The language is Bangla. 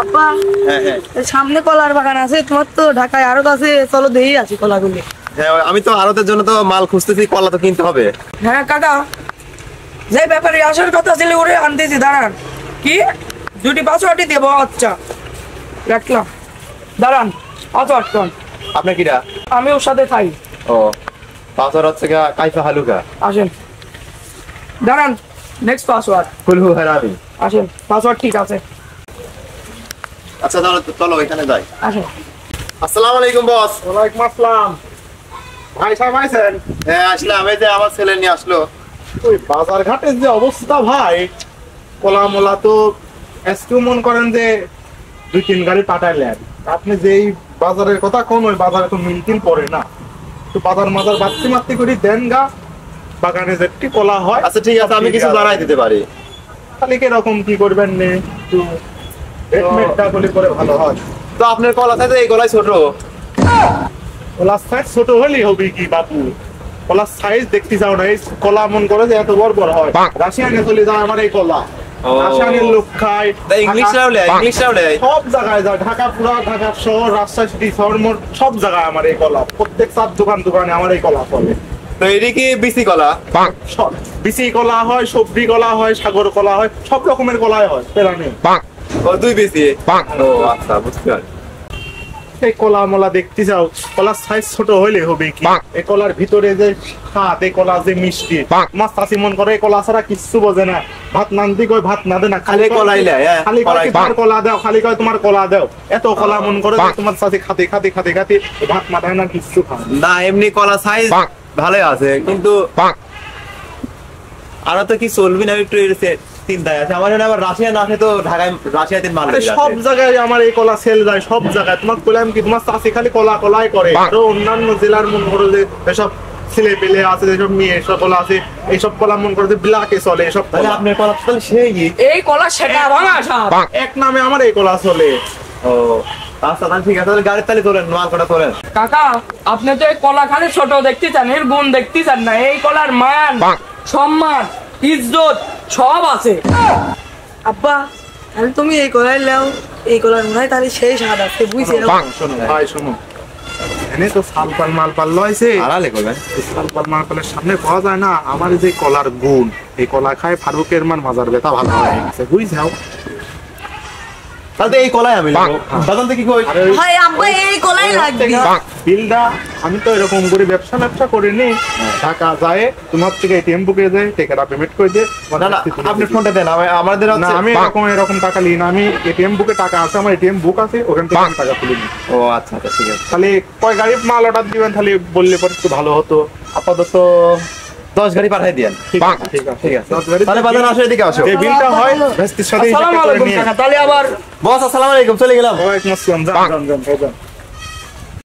আব্বা হ্যাঁ সামনে কলার বাগান আছে, তোমার তো ঢাকায় আড়ত আছে, চলো দেখি আছে কলাগুলি। হ্যাঁ, আমি তো আড়তের জন্য তো মাল খুঁজতেছি, কলা তো কিনতে হবে। হ্যাঁ কাকা, যে ব্যাপারে আসার কথা ছিল ওরে আনতেছি, দাঁড়ান। কি দুটি পাসওয়ার্ডই দেবো? আচ্ছা রাখলাম, দাঁড়ান। পাসওয়ার্ড কোন? আপনার কিরা? আমি ওর সাথে খাই। ও, পাসওয়ার্ড হচ্ছে কাইফা হালুকা। আসেন, দাঁড়ান। নেক্সট পাসওয়ার্ড ফুলহু হারামি। আসেন, পাসওয়ার্ড ঠিক আছে। আচ্ছা তাহলে চলো এখানে যাই। আসেন। আসসালামু আলাইকুম বস। ওয়ালাইকুম আসসালাম। ভাই সাহেব আইছেন? হ্যাঁ আসলাম, এই যে আমার ছেলে নিয়ে আসলো। ওই বাজার ঘাটের যে অবস্থা ভাই, কলা মোলা তো আজকেও মন করেন যে 2-3 গাড়ি পাঠাইলেন। আপনি যে এই বাজারের কথা কোন, ওই বাজারে তো মিলটিল পড়ে না, তো বাজার মাজার বাড়তি মাত্তি করে দেন গা, বাগানে যেটি কলা হয়। আচ্ছা ঠিক আছে, আমি কিছু জানাই দিতে পারি। খালি কিরকম কি করবেন নে, একটু রেটমেটটা বলি করে ভালো হয়। তো আপনার কলা থাকে এই গলায় ছোট। কলার সাইজ ছোট হলেই হবে কি বাপু? কলার সাইজ দেখতে যাও না, এই কলা মন করে যে এত বড় বড় হয়। রাশিয়ানে চলে যায় আমার এই কলা, রাশিয়ানের লোক খায়। ইংলিশরাও লে, ইংলিশরাও লে। সব জায়গায় যায়, ঢাকা পুরা, ঢাকা শহর, রাজশাহী সিটি, শহরমোড় সব জায়গায় আমার এই কলা। প্রত্যেক চার দোকানে আমার এই কলা চলে। তো এটি কি বিসি কলা? বিচি কলা হয়, সবজি কলা হয়, সাগর কলা হয়, সব রকমের কলাই হয়। পেরানি ও 2 বিসি। ও আচ্ছা, বুঝতে পারছি। এই কলা মলা দেখতে যাও, কলার সাইজ ছোট হইলে হবে কি? এই কলার ভিতরে যে স্বাদ, এই কলা যে মিষ্টি, মাছ চাষি মন করে এই কলা ছাড়া কিচ্ছু বোঝে না। ভাত নান্দি কই ভাত না দে না, খালি কলাই লে। খালি কয় তোমার কলা দাও, খালি কয় তোমার কলা দাও। এত কলা মন করে তোমার চাষি খাতে খাতে খাতে খাতে ভাত মাথায় না, কিচ্ছু খায় না। এমনি কলা সাইজ ভালোই আছে, কিন্তু আর তো কি চলবি না, একটু চিন্তায় আছে আমার। আবার রাশিয়ান আসে তো, ঢাকায় রাশিয়াতে মাল সব জায়গায় আমার এই কলা সেল যায়, সব জায়গায়। তোমার বললাম কি, তোমার চাষি খালি কলা কলাই করে। আরো অন্যান্য জেলার মন করো যে এসব ছেলে পেলে আছে, যেসব মেয়ে সকল আছে, এইসব কলা মন করে যে ব্ল্যাকে চলে। এসব আপনার কলা তাহলে সেই এই কলা সেটা ভাঙা এক নামে আমার এই কলা চলে। ও আচ্ছা, তাহলে ঠিক আছে, তাহলে গাড়ির তালে তোলেন, মাল কটা তোলেন। কাকা, আপনি তো এই কলা খালি ছোট দেখতে চান, এর গুণ দেখতে চান না। এই কলার মান, সম্মান, ইজ্জত সব আছে। আব্বা তাহলে তুমি এই কলাই নাও, এই কলার মনে হয় তাহলে সেই স্বাদ আছে, বুঝছি। শোনো ভাই, শোনো, এনে তো সালপাল মালপাল লইছে, আড়ালে করবেন। সালপাল মালপালের সামনে পাওয়া যায় না আমার যে কলার গুণ। এই কলা খায় ফারুকের মান মাজার ব্যথা ভালো হয়ে গেছে, বুঝছাও? তাহলে এই কলাই আমি নেবো। দাদা তো কি কই? ভাই আব্বা এই কলাই লাগবে। বিলটা আমি তো এরকম করে ব্যবসা করিনি। টাকা যায় তোমার থেকে এটিএম বুকে যায়, টাকাটা পেমেন্ট করে দিয়ে। না না, আপনি ফোনটা দেন, আমাদের না, আমি এরকম টাকা নিই না। আমি এটিএম বুকে টাকা আছে, আমার এটিএম বুক আছে, ওখান থেকে আমি টাকা তুলে নিই। ও আচ্ছা আচ্ছা, ঠিক আছে। তাহলে কয় গাড়ি মাল অর্ডার দিবেন তাহলে বললে পরে একটু ভালো হতো। আপাতত 10 গাড়ি পাঠিয়ে দেন। ঠিক আছে ঠিক আছে। তাহলে বাজার আসো, এদিকে আসো। যে বিলটা হয় ভেস্তির সাথে আসসালামু আলাইকুম কাকা, তাহলে আবার বস আসসালামু আলাইকুম, চলে গেলাম। ওয়ালাইকুম আসসালাম। যান যান যান।